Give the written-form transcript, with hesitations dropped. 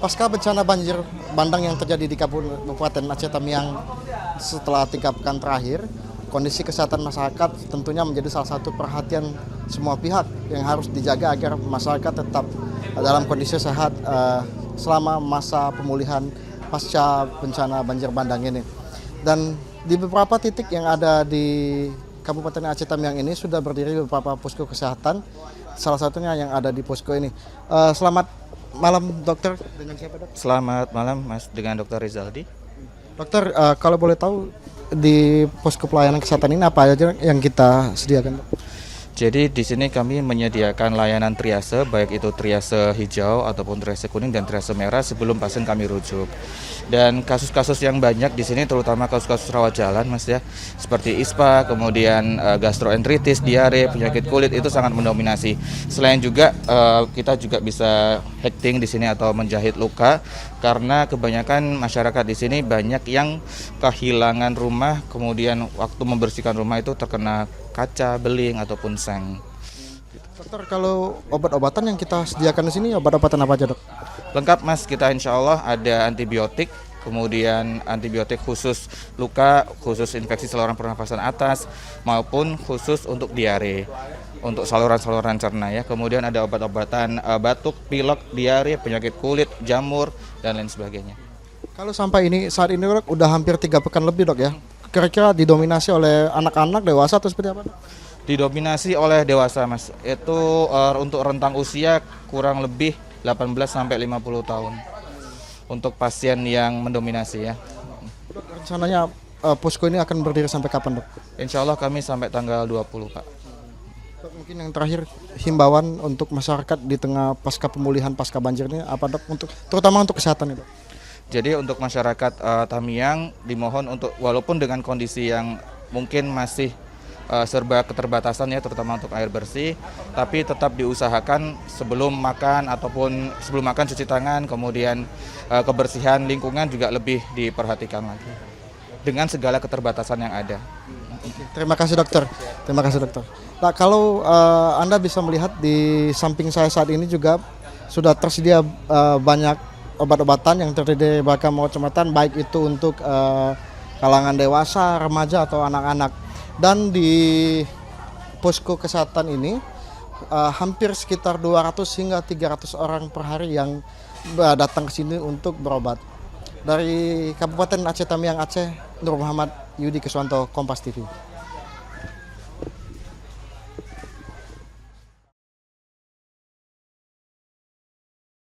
Pasca bencana banjir bandang yang terjadi di Kabupaten Aceh Tamiang setelah 3 pekan terakhir, kondisi kesehatan masyarakat tentunya menjadi salah satu perhatian semua pihak yang harus dijaga agar masyarakat tetap dalam kondisi sehat selama masa pemulihan pasca bencana banjir bandang ini. Dan di beberapa titik yang ada di Kabupaten Aceh Tamiang ini sudah berdiri beberapa posko kesehatan, salah satunya yang ada di posko ini. Selamat malam dokter, dengan siapa dok? Selamat malam Mas, dengan Dr. Rizaldi. Dokter, kalau boleh tahu di posko pelayanan kesehatan ini apa aja yang kita sediakan, dok? Jadi di sini kami menyediakan layanan triase, baik itu triase hijau ataupun triase kuning dan triase merah sebelum pasien kami rujuk. Dan kasus-kasus yang banyak di sini terutama kasus-kasus rawat jalan Mas ya, seperti ISPA, kemudian gastroenteritis, diare, penyakit kulit itu sangat mendominasi. Selain juga kita juga bisa hekting di sini atau menjahit luka karena kebanyakan masyarakat di sini banyak yang kehilangan rumah, kemudian waktu membersihkan rumah itu terkena kaca, beling ataupun seng. Dokter, kalau obat-obatan yang kita sediakan di sini obat-obatan apa aja, dok? Lengkap Mas, kita insya Allah ada antibiotik, kemudian antibiotik khusus luka, khusus infeksi saluran pernafasan atas, maupun khusus untuk diare, untuk saluran-saluran cerna ya. Kemudian ada obat-obatan batuk, pilek, diare, penyakit kulit, jamur, dan lain sebagainya. Kalau sampai saat ini dok, udah hampir 3 pekan lebih dok ya. Kira-kira didominasi oleh anak-anak, dewasa atau seperti apa, dok? Didominasi oleh dewasa Mas, itu untuk rentang usia kurang lebih 18 sampai 50 tahun untuk pasien yang mendominasi ya. Dok, rencananya posko ini akan berdiri sampai kapan, dok? Insya Allah kami sampai tanggal 20 Pak. Dok, mungkin yang terakhir himbauan untuk masyarakat di tengah pasca pemulihan pasca banjir ini apa, dok, untuk terutama untuk kesehatan itu? Jadi untuk masyarakat Tamiang dimohon untuk walaupun dengan kondisi yang mungkin masih serba keterbatasan ya, terutama untuk air bersih, tapi tetap diusahakan sebelum makan ataupun sebelum makan cuci tangan, kemudian kebersihan lingkungan juga lebih diperhatikan lagi dengan segala keterbatasan yang ada. Terima kasih dokter. Terima kasih dokter. Nah, kalau Anda bisa melihat di samping saya saat ini juga sudah tersedia banyak obat-obatan yang terdiri dari beragam macam-macam, baik itu untuk kalangan dewasa, remaja atau anak-anak. Dan di posko kesehatan ini hampir sekitar 200 hingga 300 orang per hari yang datang ke sini untuk berobat. Dari Kabupaten Aceh Tamiang Aceh, Nur Muhammad Yudi Keswanto, Kompas TV.